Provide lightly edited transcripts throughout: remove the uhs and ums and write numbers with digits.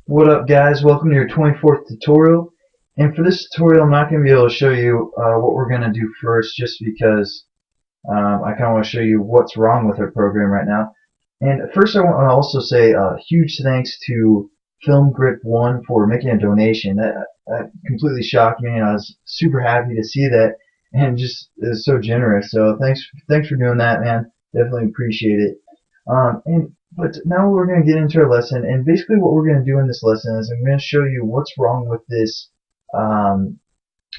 What up, guys? Welcome to your 24th tutorial. And for this tutorial, I'm not going to be able to show you what we're going to do first, just because I kind of want to show you what's wrong with our program right now. And first, I want to also say a huge thanks to Film Grip One for making a donation. That completely shocked me, and I was super happy to see that, and just is so generous. So thanks for doing that, man. Definitely appreciate it. But now we're going to get into our lesson, and basically what we're going to do in this lesson is I'm going to show you what's wrong with this um,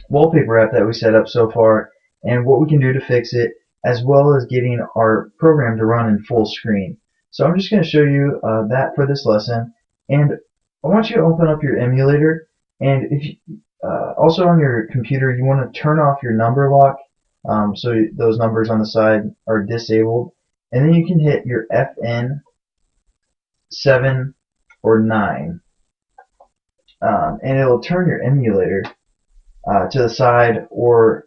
wallpaper app that we set up so far, and what we can do to fix it, as well as getting our program to run in full screen. So I'm just going to show you that for this lesson, and I want you to open up your emulator, and if you, also on your computer you want to turn off your number lock, so those numbers on the side are disabled, and then you can hit your FN 7 or 9, and it'll turn your emulator to the side, or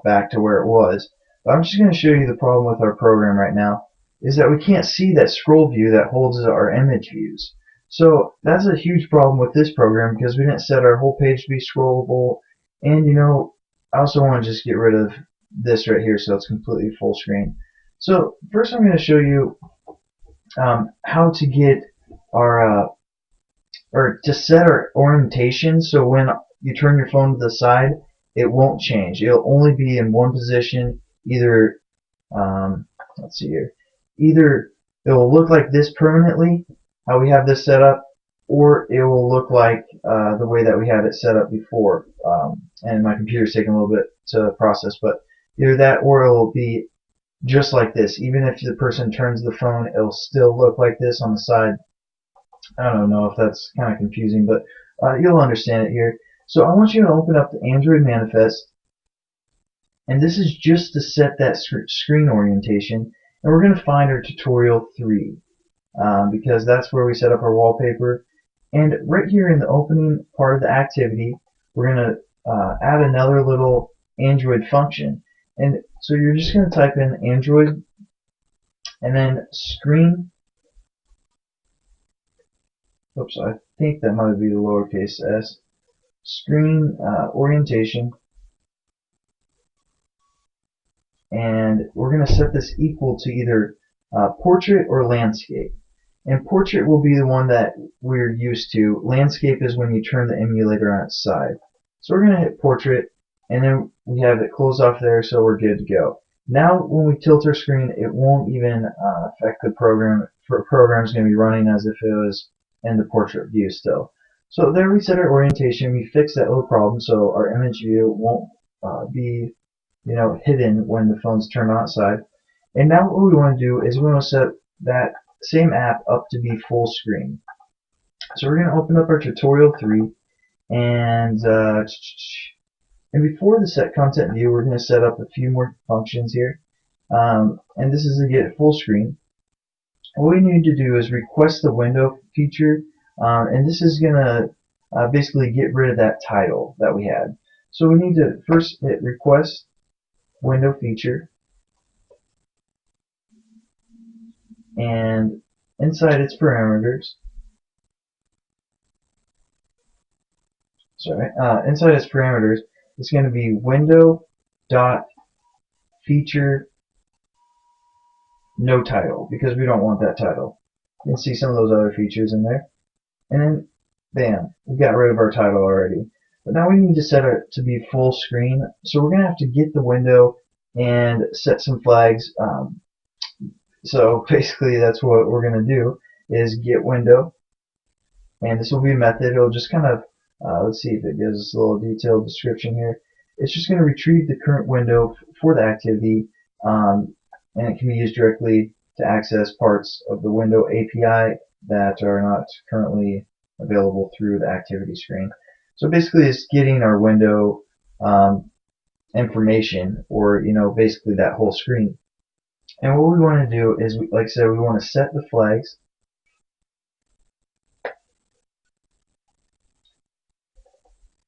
back to where it was. But I'm just going to show you the problem with our program right now is that we can't see that scroll view that holds our image views. So that's a huge problem with this program because we didn't set our whole page to be scrollable, and I also want to just get rid of this right here so it's completely full screen. So first I'm going to show you how to get our or to set our orientation so when you turn your phone to the side, it won't change. It'll only be in one position. Either let's see here, either it will look like this permanently, how we have this set up, or it will look like the way that we had it set up before. And my computer's taking a little bit to process, but either that or it will be just like this. Even if the person turns the phone, it'll still look like this on the side. I don't know if that's kind of confusing, but you'll understand it here. So I want you to open up the Android manifest, and this is just to set that screen orientation, and we're going to find our tutorial 3 because that's where we set up our wallpaper. And right here in the opening part of the activity, we're going to add another little Android function. And so you're just going to type in Android and then screen. Oops, I think that might be the lowercase s. Screen orientation, and we're going to set this equal to either portrait or landscape. And portrait will be the one that we're used to. Landscape is when you turn the emulator on its side. So we're going to hit portrait, and then we have it closed off there, so we're good to go. Now when we tilt our screen, it won't even affect the program. The program's going to be running as if it was in the portrait view still. So there we set our orientation. We fixed that little problem, so our image view won't be hidden when the phone's turned on its side. And now what we want to do is we want to set that same app up to be full screen. So we're going to open up our tutorial 3, and before the set content view, we're going to set up a few more functions here. And this is to get full screen. What we need to do is request the window feature, and this is going to basically get rid of that title that we had. So we need to first hit request window feature, and inside its parameters, it's going to be window dot feature no title, because we don't want that title. You can see some of those other features in there, and then bam, we got rid of our title already. But now we need to set it to be full screen, so we're going to have to get the window and set some flags. So basically that's what we're going to do is get window, and this will be a method. It'll just kind of let's see if it gives us a little detailed description here. It's just going to retrieve the current window for the activity, and it can be used directly to access parts of the window API that are not currently available through the activity screen. So basically it's getting our window information, or basically that whole screen. And what we want to do is, like I said, we want to set the flags.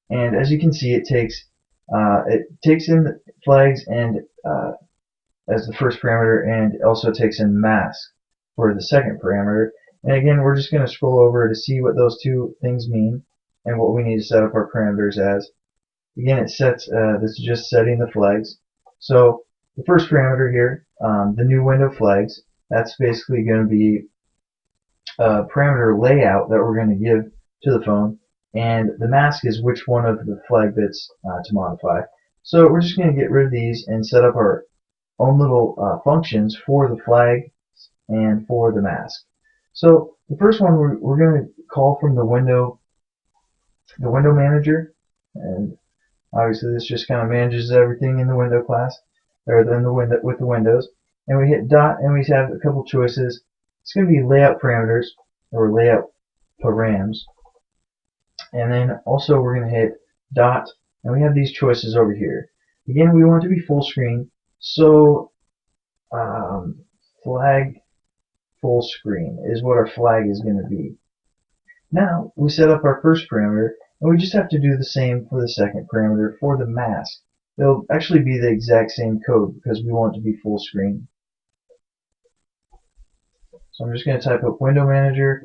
And as you can see, it takes in the flags and as the first parameter, and also takes in mask for the second parameter. And again, we're just going to scroll over to see what those two things mean and what we need to set up our parameters as. Again, it sets, this is just setting the flags. So the first parameter here, the new window flags, that's basically going to be a parameter layout that we're going to give to the phone. And the mask is which one of the flag bits to modify. So we're just going to get rid of these and set up our own little functions for the flag and for the mask. So the first one we're going to call from the window manager, and obviously this just kind of manages everything in the window class, or in the window with the windows. And we hit dot, and we have a couple choices. It's going to be layout parameters or layout params, and then also we're going to hit dot, and we have these choices over here. Again, we want it to be full screen, so flag full screen is what our flag is going to be. Now we set up our first parameter, and we just have to do the same for the second parameter for the mask. It'll actually be the exact same code because we want it to be full screen. So I'm just going to type up window manager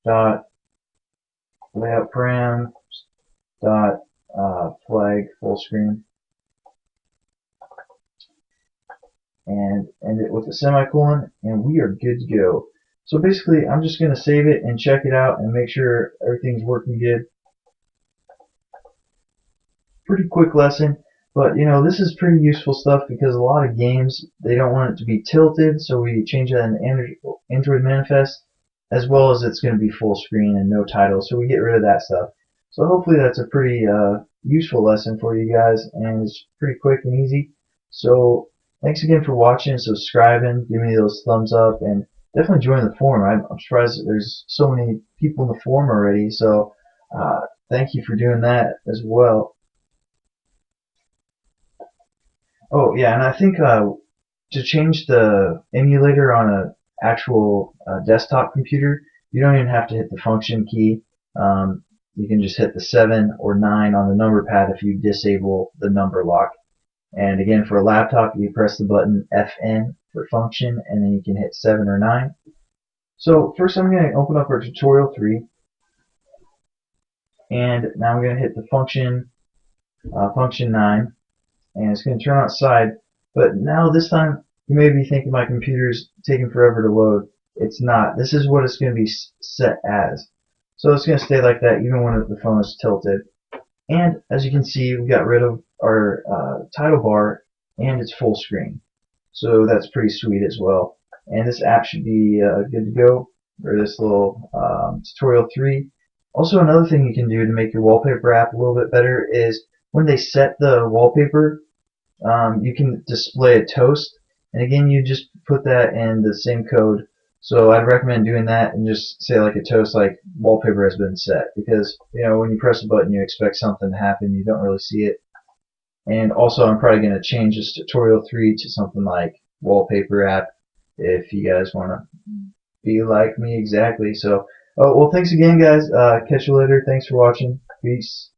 dot layout param dot flag full screen and end it with a semicolon, and we are good to go. So basically, I'm just going to save it and check it out and make sure everything's working good. Pretty quick lesson, but you know, this is pretty useful stuff because a lot of games, they don't want it to be tilted, so we change that in the Android manifest, as well as it's going to be full screen and no title, so we get rid of that stuff. So hopefully that's a pretty useful lesson for you guys, and it's pretty quick and easy. So thanks again for watching, subscribing, giving me those thumbs up, and definitely join the forum. I'm surprised that there's so many people in the forum already, so thank you for doing that as well. Oh yeah, and I think to change the emulator on an actual desktop computer, you don't even have to hit the function key. You can just hit the 7 or 9 on the number pad if you disable the number lock. And again, for a laptop, you press the button FN for function, and then you can hit 7 or 9. So first I'm going to open up our tutorial 3, and now I'm going to hit the function 9, and it's going to turn outside. But now this time you may be thinking my computer's taking forever to load. It's not. This is what it's going to be set as. So it's going to stay like that even when the phone is tilted. And as you can see, we got rid of our title bar, and it's full screen. So that's pretty sweet as well. And this app should be good to go for this little tutorial 3. Also, another thing you can do to make your wallpaper app a little bit better is when they set the wallpaper, you can display a toast, and again, you just put that in the same code. So I'd recommend doing that and just say like a toast like wallpaper has been set, because you know when you press a button you expect something to happen, you don't really see it. And also I'm probably going to change this tutorial 3 to something like wallpaper app if you guys want to be like me exactly. So well, thanks again guys, catch you later, thanks for watching, peace.